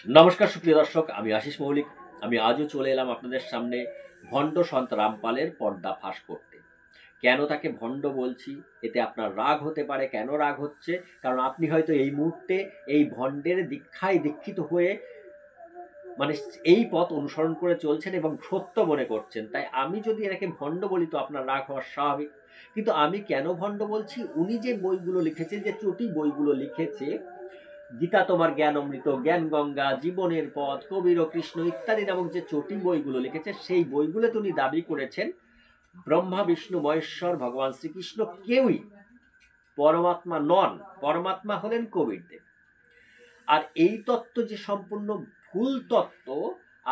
নমস্কার সুপ্রিয় দর্শক, আমি আশিস মৌলিক। আমি আজও চলে এলাম আপনাদের সামনে ভণ্ড সন্ত রামপালের পর্দা ফাঁস করতে। কেন তাকে ভণ্ড বলছি, এতে আপনার রাগ হতে পারে। কেন রাগ হচ্ছে? কারণ আপনি হয়তো এই মুহূর্তে এই ভণ্ডের দীক্ষায় দীক্ষিত হয়ে মানে এই পথ অনুসরণ করে চলছেন এবং সত্য মনে করছেন। তাই আমি যদি এনাকে ভণ্ড বলি তো আপনার রাগ হওয়া স্বাভাবিক। কিন্তু আমি কেন ভণ্ড বলছি, উনি যে বইগুলো লিখেছে, যে চটি বইগুলো লিখেছে, গীতা তোমার জ্ঞান অমৃত, জ্ঞান গঙ্গা, জীবনের পথ, কবির ও কৃষ্ণ ইত্যাদি নামক যে চটি বইগুলো লিখেছে, সেই বইগুলোতে উনি দাবি করেছেন ব্রহ্মা বিষ্ণু মহেশ্বর ভগবান শ্রীকৃষ্ণ কেউই পরমাত্মা নন, পরমাত্মা হলেন কবিরদেব। আর এই তত্ত্ব যে সম্পূর্ণ ভুল তত্ত্ব,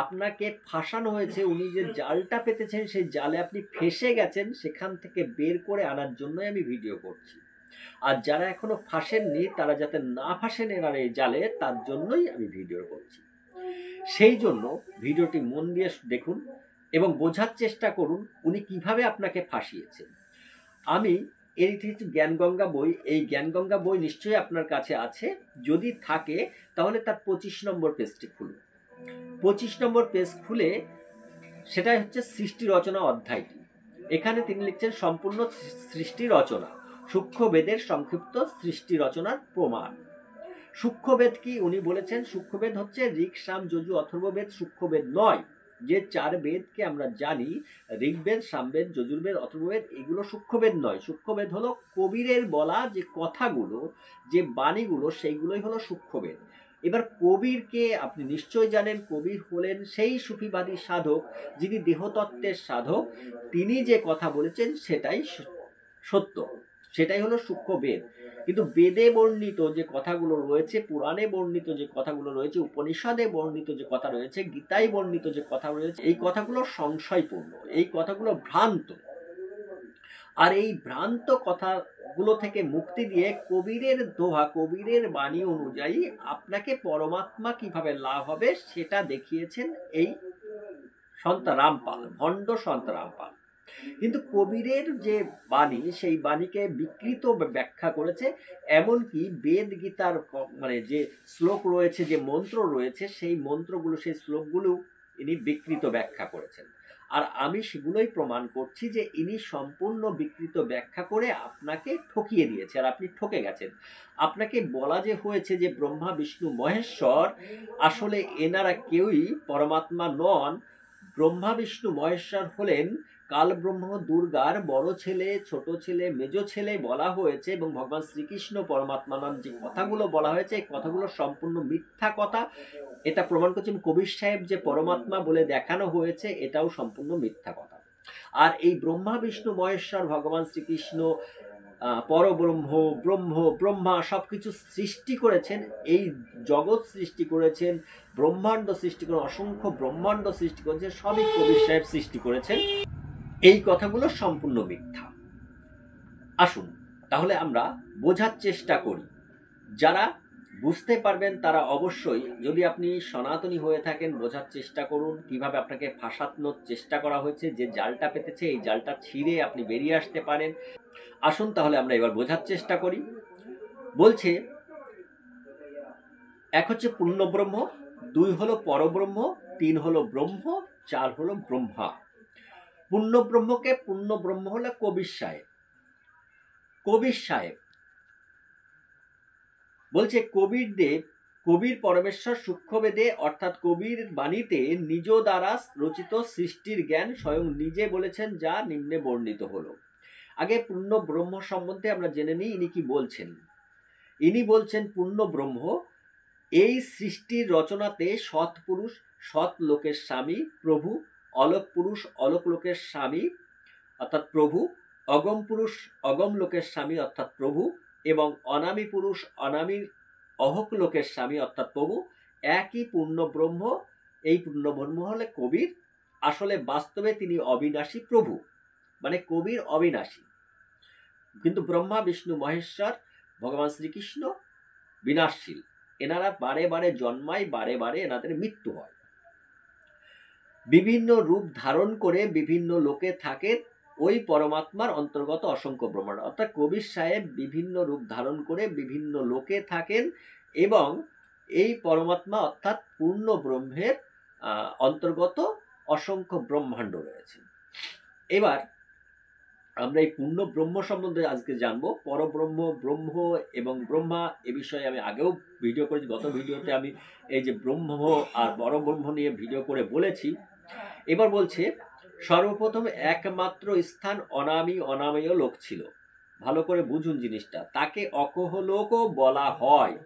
আপনাকে ফাঁসানো হয়েছে। উনি যে জালটা পেতেছেন সেই জালে আপনি ফেঁসে গেছেন, সেখান থেকে বের করে আনার জন্যই আমি ভিডিও করছি। আর যারা এখনো ফাঁসেননি তারা যাতে না ফাঁসেন এনার এই জালে, তার জন্যই আমি ভিডিও করছি। সেই জন্য ভিডিওটি মন দিয়ে দেখুন এবং বোঝার চেষ্টা করুন উনি কিভাবে আপনাকে ফাঁসিয়েছেন। আমি এই কিছু জ্ঞানগঙ্গা বই, এই জ্ঞানগঙ্গা বই নিশ্চয়ই আপনার কাছে আছে। যদি থাকে তাহলে তার 25 নম্বর পেজটি খুলুন। 25 নম্বর পেজ খুলে সেটা হচ্ছে সৃষ্টি রচনা অধ্যায়টি। এখানে তিনি লিখছেন সম্পূর্ণ সৃষ্টি রচনা, সূক্ষ্মবেদের সংক্ষিপ্ত সৃষ্টি রচনার প্রমাণ। সূক্ষ্মবেদ কি? উনি বলেছেন সূক্ষ্মবেদ হচ্ছে ঋক সাম যজু অথর্ববেদ সূক্ষ্মবেদ নয়। যে চার বেদকে আমরা জানি, ঋগ্বেদ, সামবেদ, যজুর্বেদ, অথর্ববেদ, এগুলো সূক্ষ্মবেদ নয়। সূক্ষ্মবেদ হলো কবিরের বলা যে কথাগুলো, যে বাণীগুলো, সেইগুলোই হলো সূক্ষ্মবেদ। এবার কবিরকে আপনি নিশ্চয়ই জানেন। কবির হলেন সেই সুফিবাদী সাধক যিনি দেহতত্ত্বের সাধক। তিনি যে কথা বলেছেন সেটাই সত্য, সেটাই হলো সূক্ষ্মবেদ। কিন্তু বেদে বর্ণিত যে কথাগুলো রয়েছে, পুরাণে বর্ণিত যে কথাগুলো রয়েছে, উপনিষদে বর্ণিত যে কথা রয়েছে, গীতায় বর্ণিত যে কথা রয়েছে, এই কথাগুলো সংশয়পূর্ণ, এই কথাগুলো ভ্রান্ত। আর এই ভ্রান্ত কথাগুলো থেকে মুক্তি দিয়ে কবিরের দোহা, কবিরের বাণী অনুযায়ী আপনাকে পরমাত্মা কিভাবে লাভ হবে সেটা দেখিয়েছেন এই সন্ত রামপাল, ভণ্ড সন্ত রামপাল। কিন্তু কবিরের যে বাণী, সেই বাণীকে বিকৃত ব্যাখ্যা করেছে। এমনকি বেদ গীতার মানে যে শ্লোক রয়েছে, যে মন্ত্র রয়েছে, সেই মন্ত্রগুলো, সেই শ্লোকগুলো ইনি বিকৃত ব্যাখ্যা করেছেন। আর আমি সেগুলোই প্রমাণ করছি যে ইনি সম্পূর্ণ বিকৃত ব্যাখ্যা করে আপনাকে ঠকিয়ে দিয়েছে, আর আপনি ঠকে গেছেন। আপনাকে বলা যে হয়েছে যে ব্রহ্মা বিষ্ণু মহেশ্বর, আসলে এনারা কেউই পরমাত্মা নন। ব্রহ্মা বিষ্ণু মহেশ্বর হলেন কাল ব্রহ্ম দুর্গার বড় ছেলে, ছোট ছেলে, মেজ ছেলে বলা হয়েছে। এবং ভগবান শ্রীকৃষ্ণ পরমাত্মা নন, যে কথাগুলো বলা হয়েছে এই কথাগুলো সম্পূর্ণ মিথ্যা কথা। এটা প্রমাণ করছেন কবির সাহেব, যে পরমাত্মা বলে দেখানো হয়েছে এটাও সম্পূর্ণ মিথ্যা কথা। আর এই ব্রহ্মা বিষ্ণু মহেশ্বর ভগবান শ্রীকৃষ্ণ পরব্রহ্ম, ব্রহ্ম, ব্রহ্মা সবকিছু সৃষ্টি করেছেন, এই জগৎ সৃষ্টি করেছেন, ব্রহ্মাণ্ড সৃষ্টি করে, অসংখ্য ব্রহ্মাণ্ড সৃষ্টি করেছেন, সবই কবির সাহেব সৃষ্টি করেছেন। এই কথাগুলো সম্পূর্ণ মিথ্যা। আসুন তাহলে আমরা বোঝার চেষ্টা করি। যারা বুঝতে পারবেন তারা অবশ্যই, যদি আপনি সনাতনী হয়ে থাকেন, বোঝার চেষ্টা করুন কিভাবে আপনাকে ফাঁসানোর চেষ্টা করা হয়েছে। যে জালটা পেতেছে এই জালটা ছিঁড়ে আপনি বেরিয়ে আসতে পারেন। আসুন তাহলে আমরা এবার বোঝার চেষ্টা করি। বলছে, এক হচ্ছে পূর্ণব্রহ্ম, দুই হলো পরব্রহ্ম, তিন হলো ব্রহ্ম, চার হলো ব্রহ্মা। পূর্ণব্রহ্মকে পূর্ণব্রহ্ম হলো কবির সাহেব। কবির সাহেব বলছে কবির দেব, কবির পরমেশ্বর সূক্ষ্মবেদে অর্থাৎ কবির বাণীতে নিজ দ্বারা রচিত সৃষ্টির জ্ঞান স্বয়ং নিজে বলেছেন, যা নিম্নে বর্ণিত হলো। আগে পূর্ণ ব্রহ্ম সম্বন্ধে আমরা জেনে নিই ইনি কি বলছেন। ইনি বলছেন পূর্ণ ব্রহ্ম এই সৃষ্টির রচনাতে সৎ পুরুষ, সৎ লোকের স্বামী প্রভু, অলোক পুরুষ, অলোক লোকের স্বামী অর্থাৎ প্রভু, অগম পুরুষ, অগম লোকের স্বামী অর্থাৎ প্রভু, এবং অনামী পুরুষ, অনামী অহক লোকের স্বামী অর্থাৎ প্রভু একই পূর্ণ ব্রহ্ম। এই পূর্ণ ব্রহ্ম হলে কবির। আসলে বাস্তবে তিনি অবিনাশী প্রভু, মানে কবির অবিনাশী। কিন্তু ব্রহ্মা বিষ্ণু মহেশ্বর ভগবান শ্রীকৃষ্ণ বিনাশশীল। এনারা বারে বারে জন্মায়, বারে বারে এনাদের মৃত্যু হয়, বিভিন্ন রূপ ধারণ করে বিভিন্ন লোকে থাকেন। ওই পরমাত্মার অন্তর্গত অসংখ্য ব্রহ্মাণ্ড। অর্থাৎ কবির সাহেব বিভিন্ন রূপ ধারণ করে বিভিন্ন লোকে থাকেন এবং এই পরমাত্মা অর্থাৎ পূর্ণ ব্রহ্মের অন্তর্গত অসংখ্য ব্রহ্মাণ্ড রয়েছে। এবার আমরা এই পূর্ণ ব্রহ্ম সম্বন্ধে আজকে জানবো। পরব্রহ্ম, ব্রহ্ম এবং ব্রহ্মা এ বিষয়ে আমি আগেও ভিডিও করেছি। গত ভিডিওতে আমি এই যে ব্রহ্ম আর পরব্রহ্ম নিয়ে ভিডিও করে বলেছি। এবার বলছে, সর্বপ্রথম একমাত্র স্থান অনামী অনামেয় লোক ছিল। ভালো করে বুঝুন জিনিসটা। তাকে অকহ লোকও বলা হয়।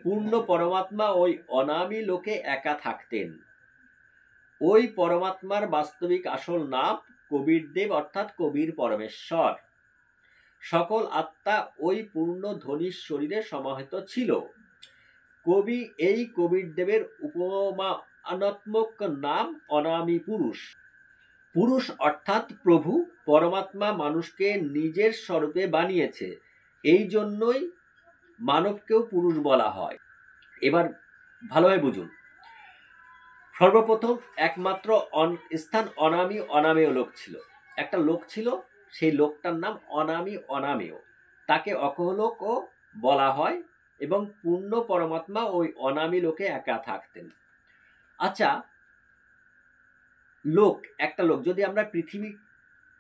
পূর্ণ পরমাত্মা ওই অনামী লোকে একা থাকতেন। ওই পরমাত্মার বাস্তবিক আসল নাম কবিরদেব, অর্থাৎ কবির পরমেশ্বর। সকল আত্মা ওই পূর্ণ ধ্বনির শরীরে সমাহিত ছিল। কবি এই কবিরদেবের উপমানাত্মক নাম অনামী পুরুষ। পুরুষ অর্থাৎ প্রভু, পরমাত্মা মানুষকে নিজের স্বরূপে বানিয়েছে, এই জন্যই মানবকেও পুরুষ বলা হয়। এবার ভালোভাবে বুঝুন। সর্বপ্রথম একমাত্র স্থান অনামী অনামেয় লোক ছিল। একটা লোক ছিল, সেই লোকটার নাম অনামী অনামেয়। তাকে অকহলোকও বলা হয় এবং পূর্ণ পরমাত্মা ওই অনামী লোকে একা থাকতেন। আচ্ছা, লোক, একটা লোক, যদি আমরা পৃথিবী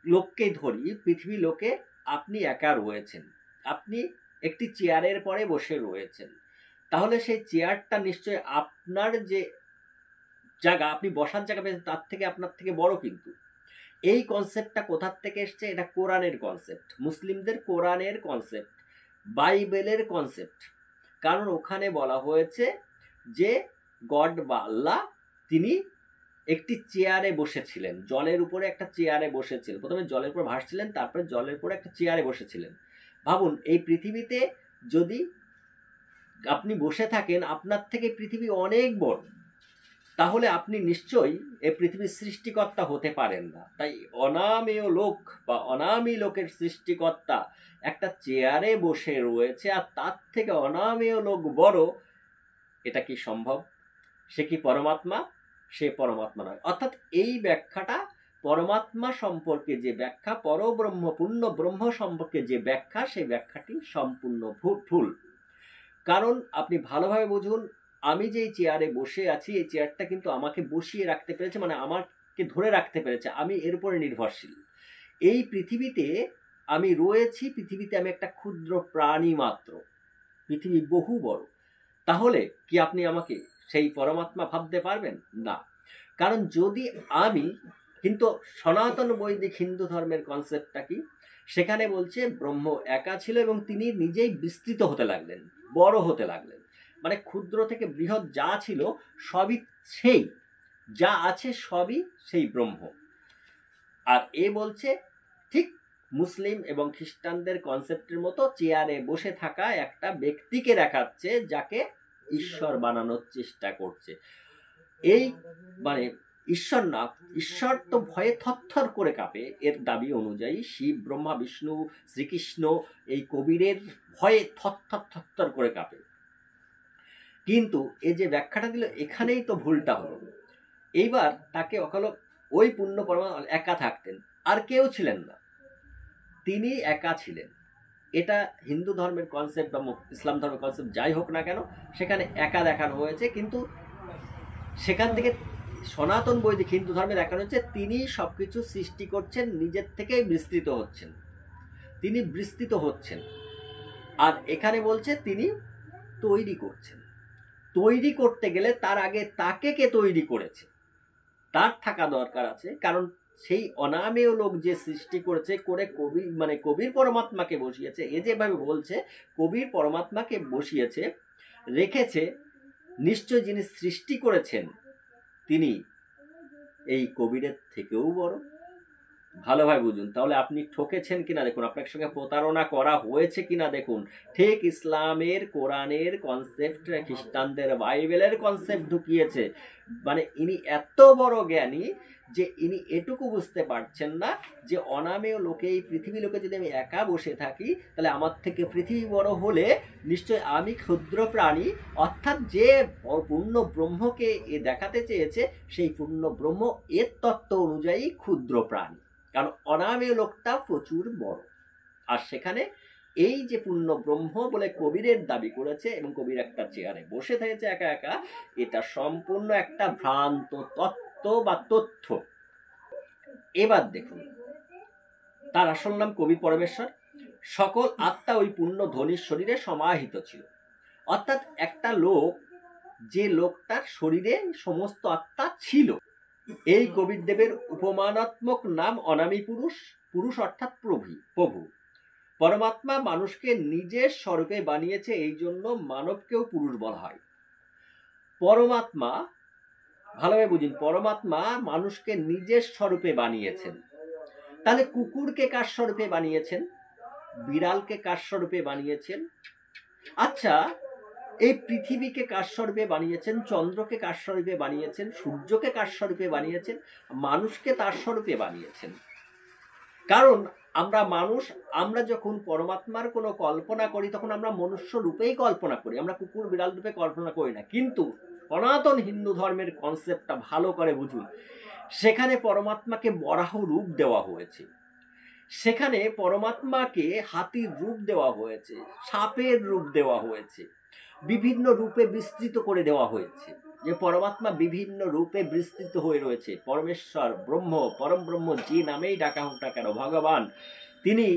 লোককে ধরি, পৃথিবী লোকে আপনি একা রয়েছেন, আপনি একটি চেয়ারের পরে বসে রয়েছেন, তাহলে সেই চেয়ারটা নিশ্চয়ই আপনার যে জায়গা, আপনি বসার জায়গা পেয়েছেন তার থেকে আপনার থেকে বড়। কিন্তু এই কনসেপ্টটা কোথার থেকে এসছে? এটা কোরআনের কনসেপ্ট, মুসলিমদের কোরআনের কনসেপ্ট, বাইবেলের কনসেপ্ট। কারণ ওখানে বলা হয়েছে যে গড বা আল্লাহ তিনি একটি চেয়ারে বসেছিলেন, জলের উপরে একটা চেয়ারে বসেছিলেন। প্রথমে জলের উপর ভাসছিলেন, তারপরে জলের উপরে একটা চেয়ারে বসেছিলেন। ভাবুন, এই পৃথিবীতে যদি আপনি বসে থাকেন, আপনার থেকে পৃথিবী অনেক বড়, তাহলে আপনি নিশ্চয়ই এই পৃথিবীর সৃষ্টিকর্তা হতে পারেন না। তাই অনামেয় লোক বা অনামী লোকের সৃষ্টিকর্তা একটা চেয়ারে বসে রয়েছে, আর তার থেকে অনামেয় লোক বড়, এটা কি সম্ভব? সে কি পরমাত্মা? সে পরমাত্মা নয়। অর্থাৎ এই ব্যাখ্যাটা পরমাত্মা সম্পর্কে যে ব্যাখ্যা, পরব্রহ্ম পূর্ণ ব্রহ্ম সম্পর্কে যে ব্যাখ্যা, সেই ব্যাখ্যাটি সম্পূর্ণ ভুল। কারণ আপনি ভালোভাবে বুঝুন, আমি যেই চেয়ারে বসে আছি, এই চেয়ারটা কিন্তু আমাকে বসিয়ে রাখতে পেরেছে, মানে আমাকে ধরে রাখতে পেরেছে, আমি এর উপরে নির্ভরশীল। এই পৃথিবীতে আমি রয়েছি, পৃথিবীতে আমি একটা ক্ষুদ্র প্রাণী মাত্র, পৃথিবী বহু বড়। তাহলে কি আপনি আমাকে সেই পরমাত্মা ভাবতে পারবেন? না। কারণ যদি আমি, কিন্তু সনাতন বৈদিক হিন্দু ধর্মের কনসেপ্টটা কি? সেখানে বলছে ব্রহ্ম একা ছিল এবং তিনি নিজেই বিস্তৃত হতে লাগলেন, বড় হতে লাগলেন। মানে ক্ষুদ্র থেকে বৃহৎ যা ছিল সবই সেই, যা আছে সবই সেই ব্রহ্ম। আর এ বলছে ঠিক মুসলিম এবং খ্রিস্টানদের কনসেপ্টের মতো চেয়ারে বসে থাকা একটা ব্যক্তিকে দেখাচ্ছে, যাকে ঈশ্বর বানানোর চেষ্টা করছে। এই মানে ঈশ্বর না, ঈশ্বর তো ভয়ে থরথর করে কাঁপে, এর দাবি অনুযায়ী শিব, ব্রহ্মা, বিষ্ণু, শ্রীকৃষ্ণ এই কবিরের ভয়ে থরথর করে কাঁপে। কিন্তু এই যে ব্যাখ্যাটা দিল, এখানেই তো ভুলটা হলো। এইবার তাকে অকালক ওই পূর্ণ পরমাত্মা একা থাকতেন, আর কেউ ছিলেন না, তিনি একা ছিলেন। এটা হিন্দু ধর্মের কনসেপ্ট বা ইসলাম ধর্মের কনসেপ্ট যাই হোক না কেন, সেখানে একা দেখানো হয়েছে। কিন্তু সেখান থেকে সনাতন বৈদিক হিন্দু ধর্মে দেখানো হচ্ছে তিনি সবকিছু সৃষ্টি করছেন, নিজের থেকেই বিস্তৃত হচ্ছেন, তিনি বিস্তৃত হচ্ছেন। আর এখানে বলছে তিনি তৈরি করছেন। তৈরি করতে গেলে তার আগে তাকে কে তৈরি করেছে তার থাকা দরকার আছে। কারণ সেই অনামেয় লোক যে সৃষ্টি করেছে, করে কবি মানে কবির পরমাত্মাকে বসিয়েছে, এ যেভাবে বলছে কবির পরমাত্মাকে বসিয়েছে রেখেছে, নিশ্চয় যিনি সৃষ্টি করেছেন তিনি এই কবিরের থেকেও বড়। ভালোভাবে বুঝুন, তাহলে আপনি ঠকেছেন কিনা দেখুন, আপনার সঙ্গে প্রতারণা করা হয়েছে কিনা দেখুন। ঠিক ইসলামের কোরআনের কনসেপ্ট খ্রিস্টানদের বাইবেলের কনসেপ্ট ঢুকিয়েছে। মানে ইনি এত বড় জ্ঞানী যে ইনি এটুকু বুঝতে পারছেন না যে অনামেয় লোকে, এই পৃথিবী লোকে যদি আমি একা বসে থাকি, তাহলে আমার থেকে পৃথিবী বড় হলে নিশ্চয় আমি ক্ষুদ্র প্রাণী। অর্থাৎ যে পূর্ণ ব্রহ্মকে এ দেখাতে চেয়েছে, সেই পূর্ণ ব্রহ্ম এর তত্ত্ব অনুযায়ী ক্ষুদ্র প্রাণী, কারণ অনামেয় লোকটা প্রচুর বড়। আর সেখানে এই যে পূর্ণ ব্রহ্ম বলে কবিরের দাবি করেছে এবং কবির একটা চেয়ারে বসে থেকেছে একা একা, এটা সম্পূর্ণ একটা ভ্রান্ত তত্ত্ব বা তথ্য। এবার দেখুন, তার আসল নাম কবি পরমেশ্বর। সকল আত্মা ওই পূর্ণ ধ্বনির শরীরে সমাহিত ছিল। অর্থাৎ একটা লোক, যে লোকটার শরীরে সমস্ত আত্মা ছিল। এই কবির দেবের উপমানাত্মক নাম অনামী পুরুষ। পুরুষ অর্থাৎ প্রভু। পরমাত্মা মানুষকে নিজের স্বরূপে বানিয়েছে, এই জন্য মানবকেও পুরুষ বলা হয়। পরমাত্মা, ভালোভাবে বুঝুন, পরমাত্মা মানুষকে নিজের স্বরূপে বানিয়েছেন। তাহলে কুকুরকে কার স্বরূপে বানিয়েছেন? বিড়ালকে কার স্বরূপে বানিয়েছেন? আচ্ছা, এই পৃথিবীকে কার স্বরূপে বানিয়েছেন? চন্দ্রকে কার স্বরূপে বানিয়েছেন? সূর্যকে কার স্বরূপে বানিয়েছেন? মানুষকে তার স্বরূপে বানিয়েছেন। কারণ আমরা মানুষ, আমরা যখন পরমাত্মার কোনো কল্পনা করি তখন আমরা মনুষ্য রূপেই কল্পনা করি, আমরা কুকুর বিড়াল রূপে কল্পনা করি না। কিন্তু সনাতন হিন্দু ধর্মের কনসেপ্টটা ভালো করে বুঝুন। সেখানে পরমাত্মাকে বরাহ রূপ দেওয়া হয়েছে, সেখানে পরমাত্মাকে হাতির রূপ দেওয়া হয়েছে, সাপের রূপ দেওয়া হয়েছে, বিভিন্ন রূপে বিস্তৃত করে দেওয়া হয়েছে। যে পরমাত্মা বিভিন্ন রূপে বিস্তৃত হয়ে রয়েছে। পরমেশ্বর, ব্রহ্ম, পরম ব্রহ্ম যে নামেই ডাকা হোক না কেন, ভগবান, তিনি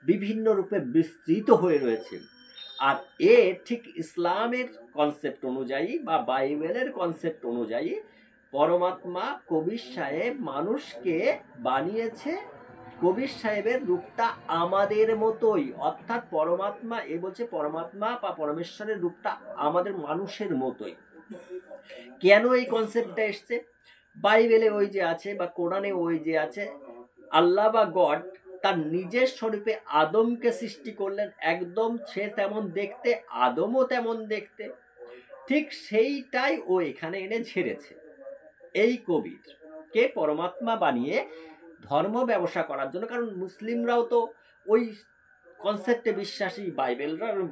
বিভিন্ন রূপে বিস্তৃত হয়ে রয়েছেন। আর এ ঠিক ইসলামের কনসেপ্ট অনুযায়ী বা বাইবেলের কনসেপ্ট অনুযায়ী পরমাত্মা কবির সাহেব মানুষকে বানিয়েছে। কবির সাহেবের রূপটা আমাদের মতোই, অর্থাৎ পরমাত্মা, এ বলছে পরমাত্মা বা পরমেশ্বরের রূপটা আমাদের মানুষের মতোই। কেন এই কনসেপ্টটা এসছে? বাইবেলে ওই যে আছে বা কোরআনে ওই যে আছে, আল্লাহ বা গড তার নিজের স্বরূপে আদমকে সৃষ্টি করলেন, একদম সে তেমন দেখতে, আদমও তেমন দেখতে। ঠিক সেইটাই ও এখানে এনে ঝেড়েছে। এই কবির কে পরমাত্মা বানিয়ে ধর্ম ব্যবসা করার জন্য। কারণ মুসলিমরাও তো ওই কনসেপ্টে বিশ্বাসী,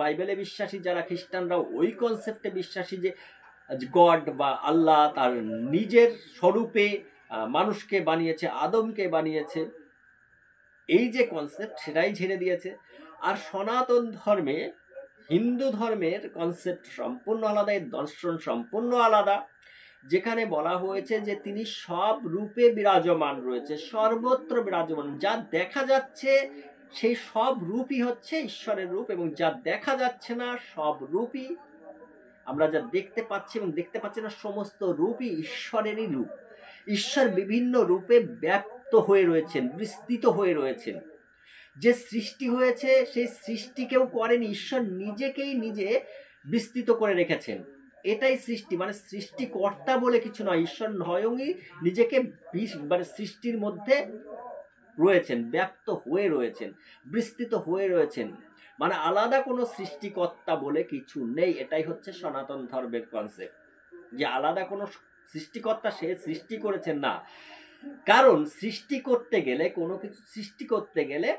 বাইবেলে বিশ্বাসী যারা খ্রিস্টানরাও ওই কনসেপ্টে বিশ্বাসী যে গড বা আল্লাহ তার নিজের স্বরূপে মানুষকে বানিয়েছে, আদমকে বানিয়েছে। এই যে কনসেপ্ট, সেটাই ঝেড়ে দিয়েছে। আর সনাতন ধর্মে, হিন্দু ধর্মের কনসেপ্ট সম্পূর্ণ আলাদা, এর দর্শন সম্পূর্ণ আলাদা। যেখানে বলা হয়েছে যে তিনি সব রূপে বিরাজমান রয়েছে, সর্বত্র বিরাজমান। যা দেখা যাচ্ছে সেই সব রূপই হচ্ছে ঈশ্বরের রূপ, এবং যা দেখা যাচ্ছে না সব রূপই, আমরা যা দেখতে পাচ্ছি এবং দেখতে পাচ্ছি না, সমস্ত রূপই ঈশ্বরেরই রূপ। ঈশ্বর বিভিন্ন রূপে ব্যাপ্ত হয়ে রয়েছেন, বিস্তৃত হয়ে রয়েছেন। যে সৃষ্টি হয়েছে সেই সৃষ্টি কেউ করেনি, ঈশ্বর নিজেকেই নিজে বিস্তৃত করে রেখেছেন। এটাই সৃষ্টি, মানে সৃষ্টিকর্তা বলে কিছু নয়, ঈশ্বর স্বয়ংই নিজেকে মানে সৃষ্টির মধ্যে রয়েছেন, ব্যাপ্ত হয়ে রয়েছেন, বিস্তৃত হয়ে রয়েছেন। মানে আলাদা কোনো সৃষ্টিকর্তা বলে কিছু নেই। এটাই হচ্ছে সনাতন ধর্মের কনসেপ্ট, যে আলাদা কোনো সৃষ্টিকর্তা সে সৃষ্টি করেছেন না। কারণ সৃষ্টি করতে গেলে, কোনো কিছু সৃষ্টি করতে গেলে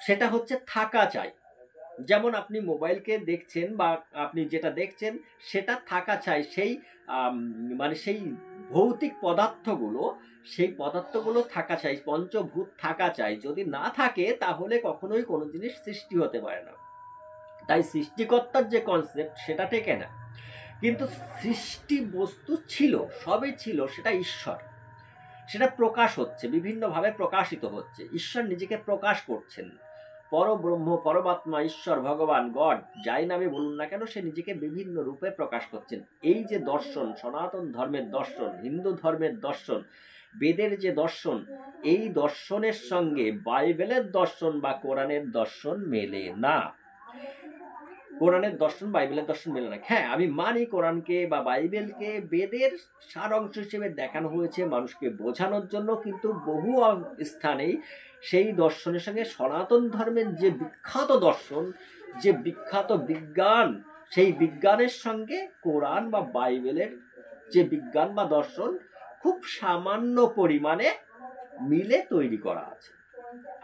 সেটা হচ্ছে থাকা চাই। যেমন আপনি মোবাইলকে দেখছেন বা আপনি যেটা দেখছেন সেটা থাকা চাই, সেই মানে সেই ভৌতিক পদার্থগুলো, সেই পদার্থগুলো থাকা চাই, পঞ্চভূত থাকা চাই। যদি না থাকে তাহলে কখনোই কোনো জিনিস সৃষ্টি হতে পারে না। তাই সৃষ্টিকর্তার যে কনসেপ্ট সেটা টেকে না। কিন্তু সৃষ্টি বস্তু ছিল, সবই ছিল, সেটা ঈশ্বর, সেটা প্রকাশ হচ্ছে, বিভিন্নভাবে প্রকাশিত হচ্ছে। ঈশ্বর নিজেকে প্রকাশ করছেন, পরব্রহ্ম, পরমাত্মা, ঈশ্বর, ভগবান, গড, যাই নামে বলুন না কেন, সে নিজেকে বিভিন্ন রূপে প্রকাশ করছেন। এই যে দর্শন, সনাতন ধর্মের দর্শন, হিন্দু ধর্মের দর্শন, বেদের যে দর্শন, এই দর্শনের সঙ্গে বাইবেলের দর্শন বা কোরআনের দর্শন মেলে না। কোরআনের দর্শন বাইবেলের দর্শন মেলে না। হ্যাঁ, আমি মানি কোরআনকে বা বাইবেলকে বেদের সার অংশ হিসেবে দেখানো হয়েছে মানুষকে বোঝানোর জন্য, কিন্তু বহু স্থানেই সেই দর্শনের সঙ্গে সনাতন ধর্মের যে বিখ্যাত দর্শন, যে বিখ্যাত বিজ্ঞান, সেই বিজ্ঞানের সঙ্গে কোরআন বা বাইবেলের যে বিজ্ঞান বা দর্শন খুব সামান্য পরিমাণে মিলে তৈরি করা আছে।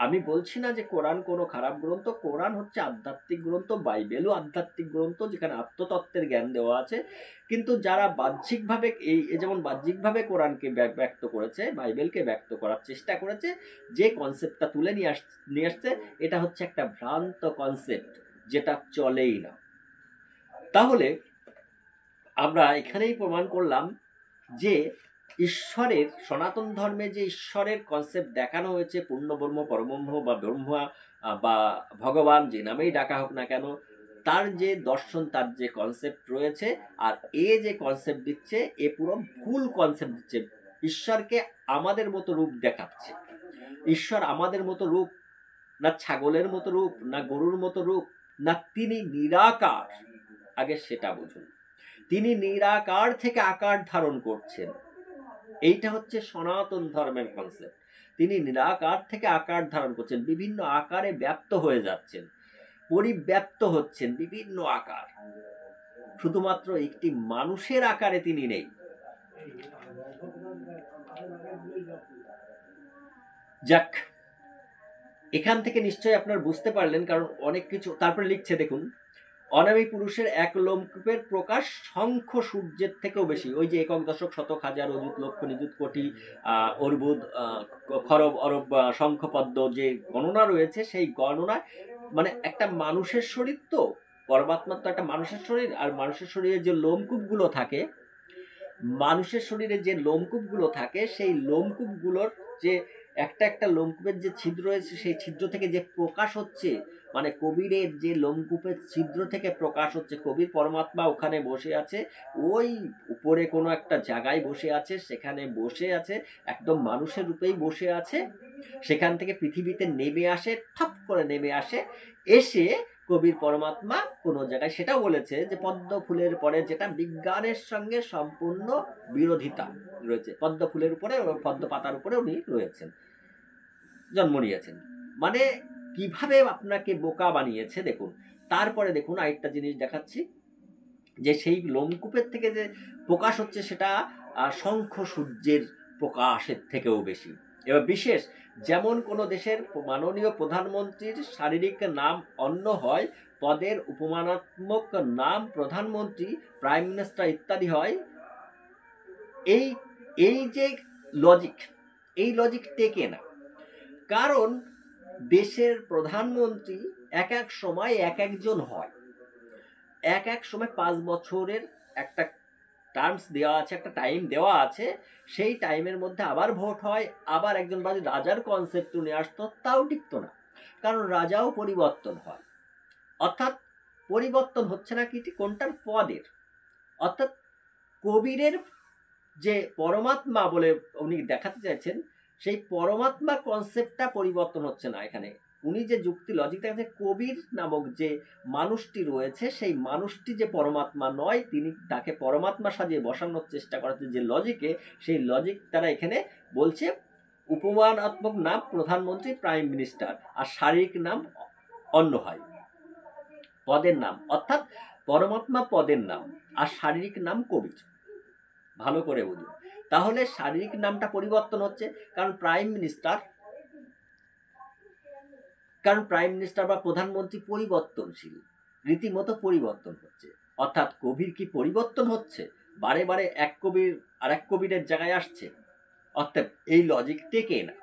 আমি বলছি না যে কোরআন কোনো খারাপ গ্রন্থ, কোরআন হচ্ছে আধ্যাত্মিক গ্রন্থ, বাইবেলও আধ্যাত্মিক গ্রন্থ যেখানে আত্মতত্ত্বের জ্ঞান দেওয়া আছে। কিন্তু যারা বাহ্যিকভাবে যেমন বাহ্যিকভাবে কোরআনকে ব্যক্ত করেছে, বাইবেলকে ব্যক্ত করার চেষ্টা করেছে, যে কনসেপ্টটা তুলে নিয়ে আসছে এটা হচ্ছে একটা ভ্রান্ত কনসেপ্ট, যেটা চলেই না। তাহলে আমরা এখানেই প্রমাণ করলাম যে ঈশ্বরের, সনাতন ধর্মে যে ঈশ্বরের কনসেপ্ট দেখানো হয়েছে, পূর্ণব্রহ্ম, পরব্রহ্ম বা ব্রহ্মা বা ভগবান, যে নামেই ডাকা হোক না কেন, তার যে দর্শন, তার যে কনসেপ্ট রয়েছে, আর যে কনসেপ্ট দিচ্ছে এ পুরো ভুল কনসেপ্ট দিচ্ছে। ঈশ্বরকে আমাদের মতো রূপ দেখাচ্ছে। ঈশ্বর আমাদের মতো রূপ না, ছাগলের মতো রূপ না, গরুর মতো রূপ না, তিনি নিরাকার। আগে সেটা বুঝুন। তিনি নিরাকার থেকে আকার ধারণ করছেন, এইটা হচ্ছে সনাতন ধর্মের কনসেপ্ট। তিনি নিরাকার থেকে আকার ধারণ করছেন, বিভিন্ন আকারে ব্যাপ্ত হয়ে যাচ্ছেন, পরিব্যাপ্ত হচ্ছেন বিভিন্ন আকার। শুধুমাত্র একটি মানুষের আকারে তিনি নেই। যাক, এখান থেকে নিশ্চয়ই আপনারা বুঝতে পারলেন, কারণ অনেক কিছু তারপরে লিখছে দেখুন, অনামী পুরুষের এক লোমকূপের প্রকাশ শঙ্খ সূর্যের থেকেও বেশি। ওই যে একক দশক শতক হাজার অযুত লক্ষ নিযুত কোটি অর্বুদ খরব অরব শঙ্খ পদ্ম যে গণনা রয়েছে, সেই গণনায় মানে একটা মানুষের শরীর, তো পরমাত্মার তো একটা মানুষের শরীর, আর মানুষের শরীরে যে লোমকূপগুলো থাকে, মানুষের শরীরে যে লোমকূপগুলো থাকে, সেই লোমকূপগুলোর যে একটা একটা লোমকূপের যে ছিদ্র রয়েছে, সেই ছিদ্র থেকে যে প্রকাশ হচ্ছে, মানে কবিরের যে লোমকূপের ছিদ্র থেকে প্রকাশ হচ্ছে, কবির পরমাত্মা ওখানে বসে আছে, ওই উপরে কোনো একটা জায়গায় বসে আছে, সেখানে বসে আছে, একদম মানুষের রূপেই বসে আছে, সেখান থেকে পৃথিবীতে নেমে আসে, ঠপ করে নেমে আসে, এসে কবির পরমাত্মা কোনো জায়গায়, সেটাও বলেছে যে পদ্ম ফুলের পরে, যেটা বিজ্ঞানের সঙ্গে সম্পূর্ণ বিরোধিতা রয়েছে, পদ্ম ফুলের উপরে, পদ্ম পাতার উপরে উনি রয়েছেন, জন্ম নিয়েছেন। মানে কিভাবে আপনাকে বোকা বানিয়েছে দেখুন। তারপরে দেখুন আরেকটা জিনিস দেখাচ্ছি, যে সেই লোমকূপের থেকে যে প্রকাশ হচ্ছে, সেটা শঙ্খ সূর্যের প্রকাশের থেকেও বেশি। এবার বিশেষ, যেমন কোনো দেশের মাননীয় প্রধানমন্ত্রীর শারীরিক নাম অন্য হয়, পদের উপমানাত্মক নাম প্রধানমন্ত্রী, প্রাইম মিনিস্টার ইত্যাদি হয়, এই এই যে লজিক, এই লজিক টেকে না। কারণ দেশের প্রধানমন্ত্রী এক এক সময় এক একজন হয়, এক এক সময় 5 বছরের একটা টার্মস দেওয়া আছে, একটা টাইম দেওয়া আছে, সেই টাইমের মধ্যে আবার ভোট হয়, আবার একজন বাজে রাজার কনসেপ্ট নিয়ে আসতো, তাও টিকতো না, কারণ রাজাও পরিবর্তন হয়। অর্থাৎ পরিবর্তন হচ্ছে না কি, কোনটার, পদের। অর্থাৎ কবিরের যে পরমাত্মা বলে উনি দেখাতে চাইছেন, সেই পরমাত্মা কনসেপ্টটা পরিবর্তন হচ্ছে না এখানে। উনি যে যুক্তি লজিক দেখাচ্ছে, কবির নামক যে মানুষটি রয়েছে, সেই মানুষটি যে পরমাত্মা নয়, তিনি তাকে পরমাত্মা সাজিয়ে বসানোর চেষ্টা করাচ্ছে যে লজিকে, সেই লজিক তারা এখানে বলছে উপমানাত্মক নাম প্রধানমন্ত্রী, প্রাইম মিনিস্টার, আর শারীরিক নাম অন্য হয়, পদের নাম, অর্থাৎ পরমাত্মা পদের নাম, আর শারীরিক নাম কবির। ভালো করে বুঝুন। তাহলে শারীরিক নামটা পরিবর্তন হচ্ছে, কারণ প্রাইম মিনিস্টার বা প্রধানমন্ত্রী পরিবর্তনশীল, রীতিমতো পরিবর্তন হচ্ছে। অর্থাৎ কবির কি পরিবর্তন হচ্ছে, বারে বারে এক কবির আর এক কবিরের জায়গায় আসছে? অর্থাৎ এই লজিক টেকে না।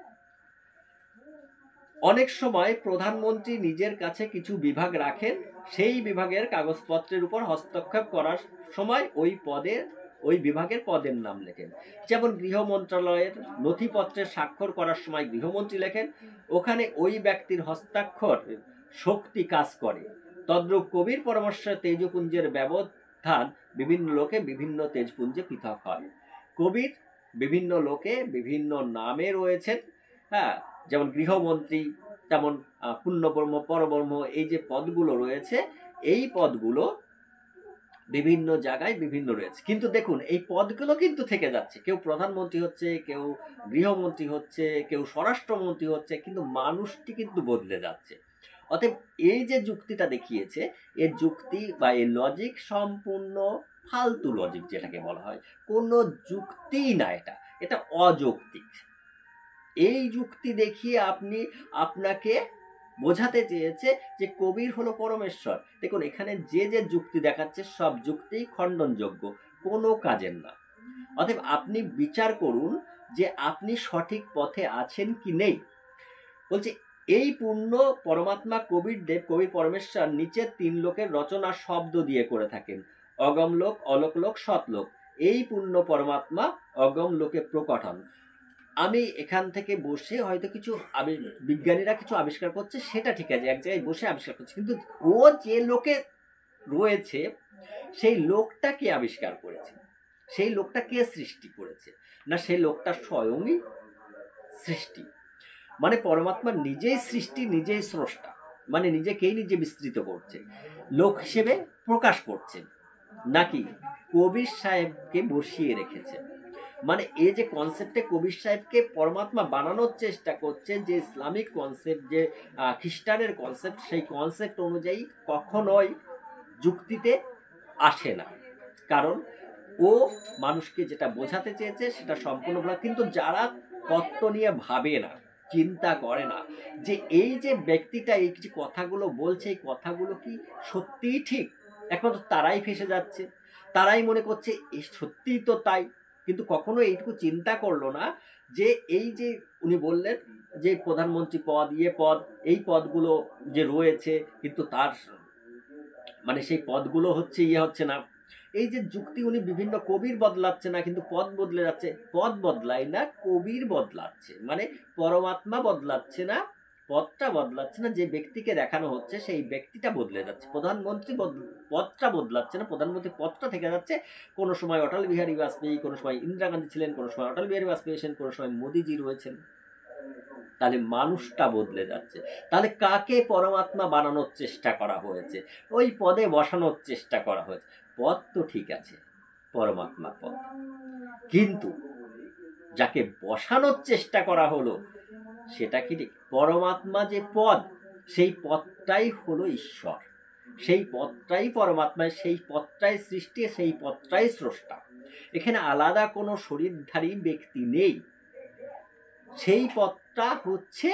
অনেক সময় প্রধানমন্ত্রী নিজের কাছে কিছু বিভাগ রাখেন, সেই বিভাগের কাগজপত্রের উপর হস্তক্ষেপ করার সময় ওই বিভাগের পদের নাম লেখেন। যেমন গৃহ মন্ত্রণালয়ের নথিপত্রে স্বাক্ষর করার সময় গৃহমন্ত্রী লেখেন, ওখানে ওই ব্যক্তির হস্তাক্ষর শক্তি কাজ করে। তদ্রূপ কবির পরামর্শে তেজপুঞ্জের ব্যবধান বিভিন্ন লোকে বিভিন্ন তেজপুঞ্জে পৃথক হয়। কবির বিভিন্ন লোকে বিভিন্ন নামে রয়েছেন, হ্যাঁ, যেমন গৃহমন্ত্রী, তেমন পূর্ণব্রহ্ম, পরব্রহ্ম, এই যে পদগুলো রয়েছে, এই পদগুলো বিভিন্ন জায়গায় বিভিন্ন রয়েছে। কিন্তু দেখুন এই পদগুলো কিন্তু থেকে যাচ্ছে, কেউ প্রধানমন্ত্রী হচ্ছে, কেউ গৃহমন্ত্রী হচ্ছে, কেউ স্বরাষ্ট্রমন্ত্রী হচ্ছে, কিন্তু মানুষটি কিন্তু বদলে যাচ্ছে। অতএব এই যে যুক্তিটা দেখিয়েছে, এর যুক্তি বা এই লজিক সম্পূর্ণ ফালতু লজিক, যেটাকে বলা হয়, কোনো যুক্তিই না, এটা অযৌক্তিক। এই যুক্তি দেখিয়ে আপনাকে বোঝাতে চেয়েছে যে কবির হলো পরমেশ্বর। দেখুন এখানে যে যে যুক্তি দেখাচ্ছে সব যুক্তিই খণ্ডনযোগ্য, কোনো কাজের না। অতএব আপনি বিচার করুন যে আপনি সঠিক পথে আছেন কি নেই। বলছে এই পূর্ণ পরমাত্মা কবির পরমেশ্বর নিচের 3 লোকের রচনা শব্দ দিয়ে করে থাকেন, অগম লোক, অলোক লোক, সৎলোক। এই পূর্ণ পরমাত্মা অগম লোকে প্রকট হন। আমি এখান থেকে বসে হয়তো কিছু বিজ্ঞানীরা কিছু আবিষ্কার করছে, সেটা ঠিক আছে, এক জায়গায় বসে আবিষ্কার করছে, কিন্তু ও যে লোকে রয়েছে সেই লোকটা কে আবিষ্কার করেছে, সেই লোকটা কে সৃষ্টি করেছে? না, সেই লোকটা স্বয়ংই সৃষ্টি। মানে পরমাত্মা নিজেই সৃষ্টি, নিজেই স্রষ্টা, মানে নিজেকেই নিজে বিস্তৃত করছে, লোক হিসেবে প্রকাশ করছে, নাকি কবির সাহেবকে বসিয়ে রেখেছে। মানে এই যে কনসেপ্টে কবির সাহেবকে পরমাত্মা বানানোর চেষ্টা করছে, যে ইসলামিক কনসেপ্ট, যে খ্রিস্টানের কনসেপ্ট, সেই কনসেপ্ট অনুযায়ী কখনোই যুক্তিতে আসে না। কারণ ও মানুষকে যেটা বোঝাতে চেয়েছে সেটা সম্পূর্ণ ভুল। কিন্তু যারা তত্ত্ব নিয়ে ভাবে না, চিন্তা করে না, যে এই যে ব্যক্তিটা এই যে কথাগুলো বলছে, এই কথাগুলো কি সত্যিই ঠিক, একমাত্র তারাই ফেসে যাচ্ছে, তারাই মনে করছে এই সত্যিই তো তাই। কিন্তু কখনো এইটুকু চিন্তা করলো না যে এই যে উনি বললেন যে প্রধানমন্ত্রী পদ, পদ, এই পদগুলো যে রয়েছে, কিন্তু তার মানে সেই পদগুলো হচ্ছে না। এই যে যুক্তি, উনি বিভিন্ন কবির বদলাচ্ছে না, কিন্তু পদ বদলে যাচ্ছে। পদ বদলায় না, কবির বদলাচ্ছে, মানে পরমাত্মা বদলাচ্ছে না, পদটা বদলাচ্ছে না, যে ব্যক্তিকে দেখানো হচ্ছে সেই ব্যক্তিটা বদলে যাচ্ছে। প্রধানমন্ত্রী পদটা বদলাচ্ছে না, প্রধানমন্ত্রী পদটা থেকে যাচ্ছে। কোনো সময় অটল বিহারী বাজপেয়ী, কোনো সময় ইন্দিরা গান্ধী ছিলেন, কোনো সময় অটল বিহারী বাজপেয়ী ছিলেন, কোনো সময় মোদিজি রয়েছেন। তাহলে মানুষটা বদলে যাচ্ছে। তাহলে কাকে পরমাত্মা বানানোর চেষ্টা করা হয়েছে? ওই পদে বসানোর চেষ্টা করা হয়েছে। পদ তো ঠিক আছে, পরমাত্মা পদ, কিন্তু যাকে বসানোর চেষ্টা করা হলো সেটা কি ঠিক? পরমাত্মা যে পদ, সেই পদটাই হলো ঈশ্বর, সেই পদটাই পরমাত্মা, সেই পদটাই সৃষ্টি, সেই পদটাই স্রষ্টা। এখানে আলাদা কোনো শরীরধারী ব্যক্তি নেই। সেই পদটা হচ্ছে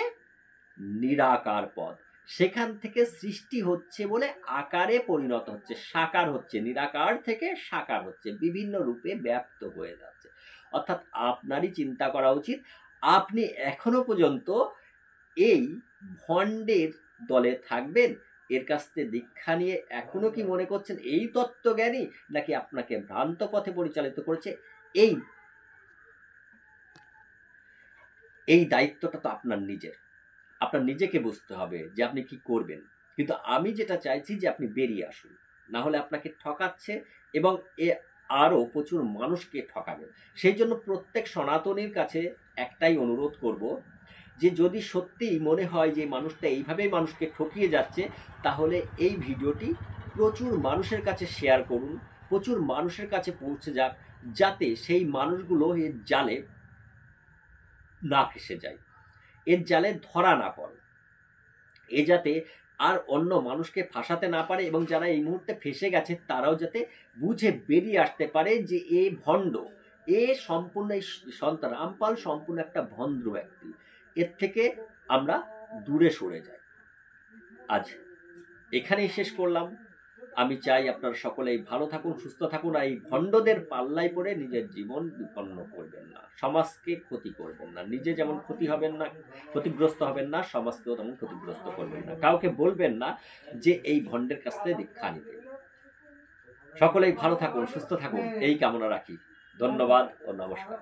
নিরাকার পদ, সেখান থেকে সৃষ্টি হচ্ছে বলে আকারে পরিণত হচ্ছে, সাকার হচ্ছে, নিরাকার থেকে সাকার হচ্ছে, বিভিন্ন রূপে ব্যাপ্ত হয়ে যাচ্ছে। অর্থাৎ আপনারই চিন্তা করা উচিত, আপনি এখনো পর্যন্ত এই ভণ্ডের দলে থাকবেন? এর কাছ থেকে দীক্ষা নিয়ে এখনো কি মনে করছেন এই তত্ত্বজ্ঞানী, নাকি আপনাকে ভ্রান্ত পথে পরিচালিত করেছে? এই দায়িত্বটা তো আপনার নিজের, আপনার নিজেকে বুঝতে হবে যে আপনি কি করবেন। কিন্তু আমি যেটা চাইছি যে আপনি বেরিয়ে আসুন, না হলে আপনাকে ঠকাচ্ছে এবং এ আরও প্রচুর মানুষকে ঠকাবে। সেই জন্য প্রত্যেক সনাতনীর কাছে একটাই অনুরোধ করব, যে যদি সত্যিই মনে হয় যে মানুষটা এইভাবেই মানুষকে ঠকিয়ে যাচ্ছে, তাহলে এই ভিডিওটি প্রচুর মানুষের কাছে শেয়ার করুন, প্রচুর মানুষের কাছে পৌঁছে যাক, যাতে সেই মানুষগুলো এর জালে না ফেসে যায়, এর জালে ধরা না পড়ে, এ যাতে আর অন্য মানুষকে ফাঁসাতে না পারে, এবং যারা এই মুহূর্তে ফেসে গেছে তারাও যাতে বুঝে বেরিয়ে আসতে পারে যে এ ভণ্ড, এ সম্পূর্ণ সন্ত রামপাল সম্পূর্ণ একটা ভন্ড ব্যক্তি। এর থেকে আমরা দূরে সরে যাই। আজ এখানেই শেষ করলাম। আমি চাই আপনারা সকলেই ভালো থাকুন, সুস্থ থাকুন, আর এই ভণ্ডদের পাল্লায় পড়ে নিজের জীবন বিপন্ন করবেন না, সমাজকে ক্ষতি করবেন না, নিজে যেমন ক্ষতিগ্রস্ত হবেন না, সমাজকেও তেমন ক্ষতিগ্রস্ত করবেন না, কাউকে বলবেন না যে এই ভণ্ডের কাছ থেকে দীক্ষা নিতে। সকলেই ভালো থাকুন, সুস্থ থাকুন, এই কামনা রাখি। ধন্যবাদ ও নমস্কার।